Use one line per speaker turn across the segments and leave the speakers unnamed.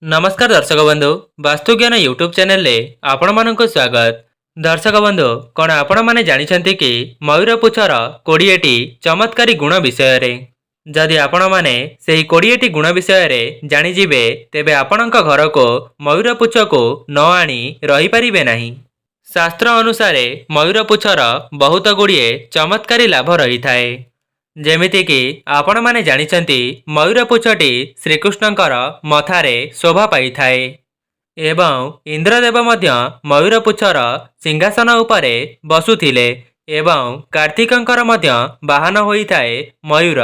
नमस्कार दर्शक बंधु वास्तुज्ञान यूट्यूब चैनल रे आपण मानक स्वागत। दर्शक बंधु कौन आपण माने जानिछंती कि मयूरपुछर 20टी चमत्कारी गुण विषय रे? जदि आपण माने सेही 20टी गुण विषय रे जानि जिवे तेबे आपणक घर को मयूरपुछ को न आनी रही परिबे नाही। शास्त्र अनुसारे मयूरपुछर बहुत गुड़िए चमत्कारी लाभ रही थाए। जेमिति कि आपण माने जानिछंती मयूरपुछटी श्रीकृष्णकर मथारे शोभा पाई थाए एवं इंद्रदेव मध्य मयूरपुछर सिंहासन उपरे बसुथिले एवं कार्तिकंकर मध्य वाहन होई थाए मयूर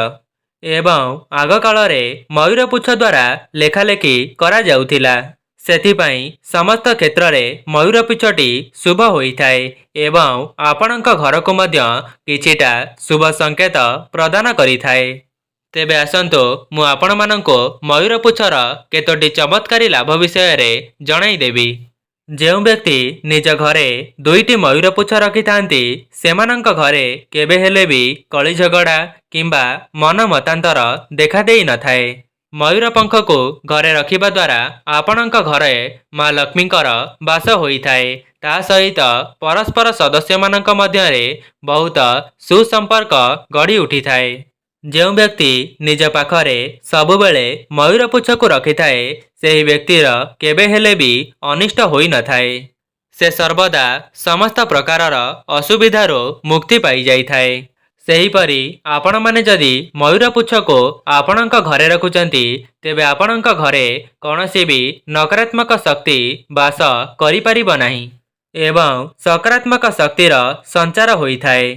एवं आग कालरे मयूरपुछ द्वारा लेखालेखी करा जाउथिला। सेथिपाई समस्त क्षेत्र में मयूरपुछटी शुभ होइथाए एवं आपणक घर को मध्य किछिटा शुभ संकेत प्रदान करिथाए। तेबे आसंतु मु आपण मानंको मयूरपुछर केतोटी चमत्कारी लाभ विषय रे जणाई देबी। जेउ व्यक्ति निज घरे दुईटी मयूरपुछ रखि थांती सेमानंक घरे केबे हेले भी कली झगड़ा किंबा मन मतांतर देखा देई न थाए। मयूर पंख को घरे रखिबा द्वारा आपणक घरे माँ लक्ष्मीकर बास होइथाए। ता सहित परस्पर सदस्य मानक मध्य रे बहुत सुसंपर्क गढ़ी उठी थाए। जो व्यक्ति निज पाखरे सबुबेले मयूरपुछ को रखि थाए सेही व्यक्तिर केबे हेले भी अनिष्ट होई न थाए। से सर्वदा समस्त प्रकारर असुविधारो मुक्ति पाई जाई थाए। सेहीपरि आपण माने जदि मयूरपुछ को आपणक घरे रखुचंती तेबे आपणक घरे कौनसी भी नकारात्मक शक्ति बास करि परिबो नाही एवं सकारात्मक शक्तिर संचार होई थाए।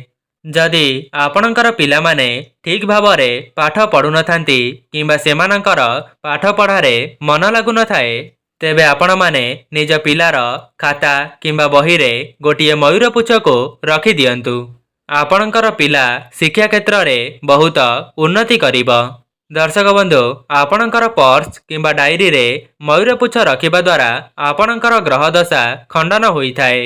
जदि आपणकर पिला माने ठीक भावरे पाठ पढ़ु न थांती किंबा सेमानकर पाठ पढ़ारे मन लागु न थाए तेबे आपण माने निज पिलार खाता किंबा बहिरे गोटिए मयूरपुछ को रखि दियंतु। आपणकर पिला शिक्षा क्षेत्र में बहुत उन्नति करिब। दर्शक बंधु आपणकर पर्स किंबा डायरी रे मयूरपुछ रखिबा द्वारा आपणकर ग्रह दशा खंडन होई थाए।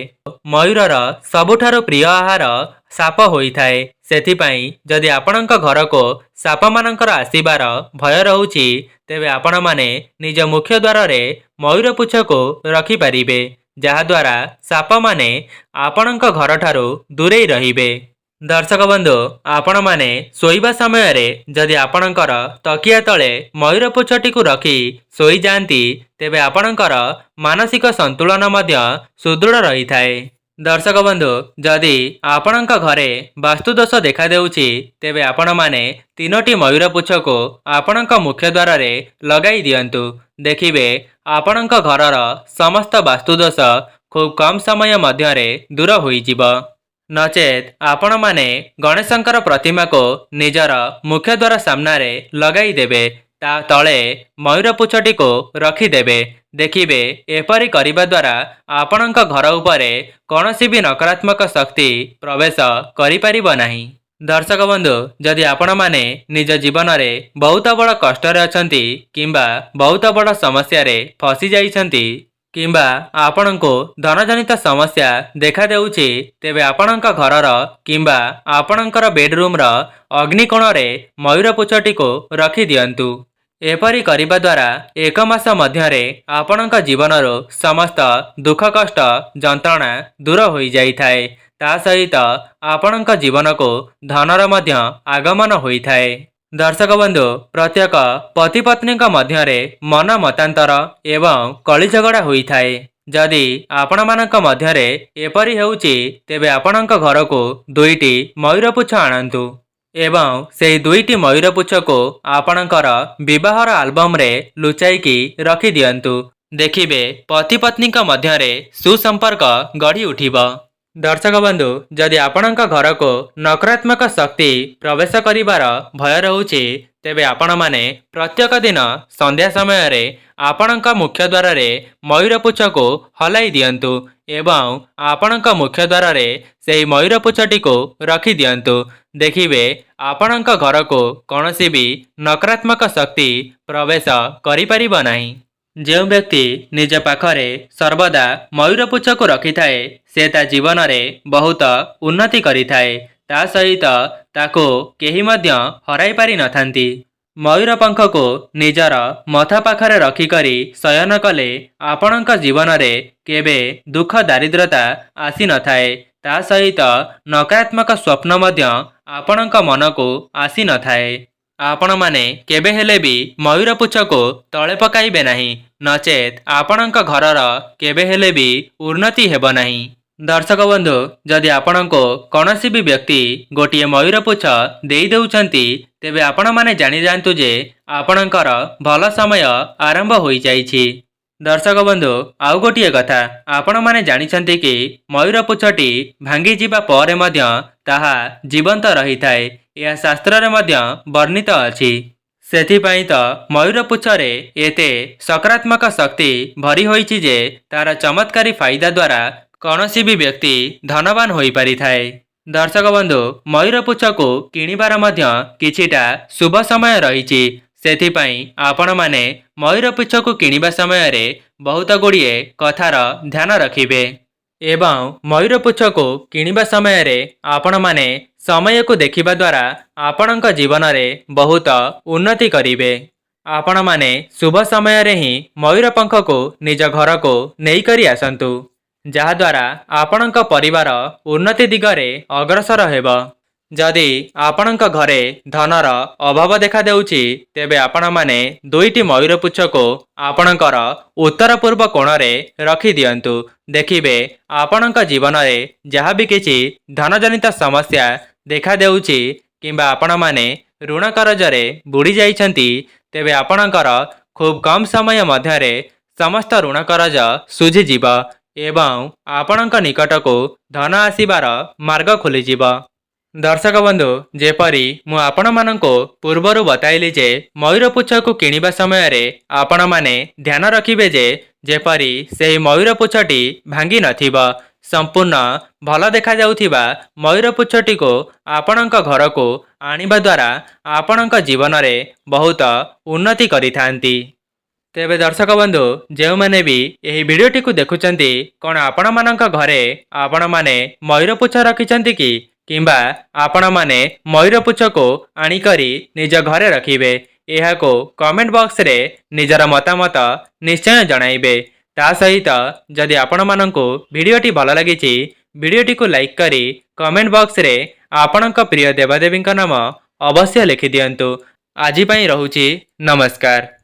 मयूरर सबुठारु प्रिय आहार साप होई थाए। सेथिपाई जदि आपणक घर को साप मानकर आसीबार भय रहुछि तेबे आपण माने निज मुख्य द्वार रे मयूरपुछ को रखि परिबे जहा द्वारा साप माने आपणक घर ठारू दूरेई रहिबे। दर्शक बंधु आपण माने सोईबा समय रे जदि आपणकर तकिया तले मयूरपुछटी को रखी सोई जांती तेबे आपणकर मानसिक संतुलन मध्य सुदृढ़ रही थाए। दर्शक बंधु जदि आपणक घरे वास्तुदोष देखा देउछि तेबे आपण माने 3टी मयूरपुछ को आपणक मुख्य द्वार रे लगाई दियंतु। देखिबे आपणक घरर समस्त वास्तुदोष खूब कम समय मध्य रे दूर होई जिवो। नचेत आपण माने गणेशंकर प्रतिमा को निजर मुख्य द्वार सामना रे लगाई देबे ता तले मयूरपुछटी को रखिदेबे। देखिबे एपरि करिबा द्वारा आपणक घर उपरे कौनसी भी नकारात्मक शक्ति प्रवेश करि परिबो नाही। दर्शक बंधु जदि आपण माने निज जीवन रे बहुत बड़ कष्ट रे अछंती किंबा बहुत बड़ समस्या रे फसी जाइछंती किंबा आपणको धनजनित समस्या देखा देउछि तेबे आपणक घरर किंबा आपणकर बेडरूम र अग्निकोण रे मयूरपुछटी को रखि दियंतु। एपरि करिबा द्वारा 1 मास मध्य रे आपणक जीवनरो समस्त दुख कष्ट जंत्रणा दूर होई जाई थाए। ता सहित आपणक जीवन को धनर मध्य आगमन होई थाए। दर्शक बंधु प्रत्येक पति पत्नी मध्य रे मन मतांतर एवं कली झगड़ा होई थाए। जदि आपण मानक मध्य रे एपरि हेउछि तेबे आपणक घर को 2टी मयूरपुछ आनंतु एवं से 2टी मयूरपुछ को आपणकर विवाहर आल्बम रे लुचाईकी रखि दियंतु। देखिबे पति पत्नी मध्य रे सुसंपर्क गढ़ी उठिबो। दर्शक बंधु जदि आपणक घर को नकारात्मक शक्ति प्रवेश करिबार भय रहुछि तेबे आपण माने प्रत्येक दिन संध्या समय रे आपणक मुख्य द्वार रे मयूरपुछ को हलाई दियंतु एवं आपणक मुख्य द्वार रे सेही मयूरपुछटी को रखि दियंतु। देखिबे आपणक घर को कौनसी भी नकारात्मक शक्ति प्रवेश करि परिबो नाही। जो व्यक्ति निज पाखरे सर्वदा मयूरपुछ को रखि थाए से ता जीवन रे बहुत उन्नति करि थाए। ता सहित ताको केही मध्य हराई पारि न थांती। मयूर पंख को निजर मथा पाखरे रखिकरी शयन कले आपणक जीवन रे केबे दुख दारिद्रता आसी न थाए। ता सहित नकारात्मक स्वप्न मध्य आपणक मन को आसी न थाए। आपण माने केबे हेले भी मयूर पुछ को तले पकाइबे नाही, नचेत आपणक घरर केबे हेले भी उन्नति हेब नाही। दर्शक बंधु, जदि आपणको कौनसी भी व्यक्ति गोटे मयूर पुछ देई देउछंती तेबे आपण माने जानि जांतु जे आपणकर भल समय आरंभ होई जाइछि। दर्शक बंधु, आउ गोटे कथा आपण माने जानिछंती कि मयूर पुछटी भांगी जिबा परे मध्य ताहा जीवंत रही थाए। यह शास्त्र रे मध्य वर्णित अछि। सेथिपाई तो मयूर पुछरे एते सकारात्मक शक्ति भरी होइछि जे तार चमत्कारी फायदा द्वारा कौनसी भी व्यक्ति धनवान होई पारि थाए। दर्शक बंधु, मयूर पुछ को किणिबार मध्य किछिटा शुभ समय रहिछि। सेथिपाई आपण माने मयूर पुछ को किणिबा समय रे बहुत गुड़िए कथार ध्यान रखिबे एवं मयूर पुछ को किणिबा समय रे आपण माने समय को देखिबा द्वारा आपणक जीवन रे बहुत उन्नति करिवे। आपण माने शुभ समय रे ही मयूर पंख को निज घर को नेई करी आसंतु, जहाद्वारा आपणक परिवार उन्नति दिगरे अग्रसर हेब। जदि आपणक घरे धनर अभाव देखा देउछि तेबे आपण माने दुईटी मयूर पुछ को आपणकर उत्तर पूर्व कोण रे रखि दियंतु। देखिबे आपणक जीवन रे जहाँ भी किछि धनजनित समस्या देखा देउछि किंबा आपण माने ऋण कर्जरे बुड़ी जाइछंती तेबे आपणकर खूब कम समय मध्यरे समस्त ऋण कर्ज सुझी जीव एवं आपणक निकट को धन आसीबार मार्ग खोलीजिब। दर्शक बंधु, जेपरी मु आपण माननको पूर्वरु बताइली जे मयूर पुछ को किणिबा समय रे आपण माने ध्यान रखिबे जे जेपरी सेही मयूर पुछटी भांगी नथिब। संपूर्ण भल देखा जाउथिबा मयूर पुछटी को आपणक घर को आनिबा द्वारा आपणक जीवन रे बहुत उन्नति करिथांती। तेबे दर्शक बंधु, जो मैंने भी यही वीडियोटी को देखुचंती कौन आपण मानक घरे आपण माने मयूर पुछ रखिचंती कि किंबा आपण माने मयूर पुछ को आनिकरी निज घरे रखिबे, यह को कमेंट बॉक्स रे निजर मतामत निश्चय जणाइबे। ता सहित जदि आपण माननको वीडियोटी भल लागिछि वीडियोटी को लाइक करी कमेंट बॉक्स रे आपणक प्रिय देवदेवींक नाम अवश्य लिखि दियंतु। आजि पई रहुछि, नमस्कार।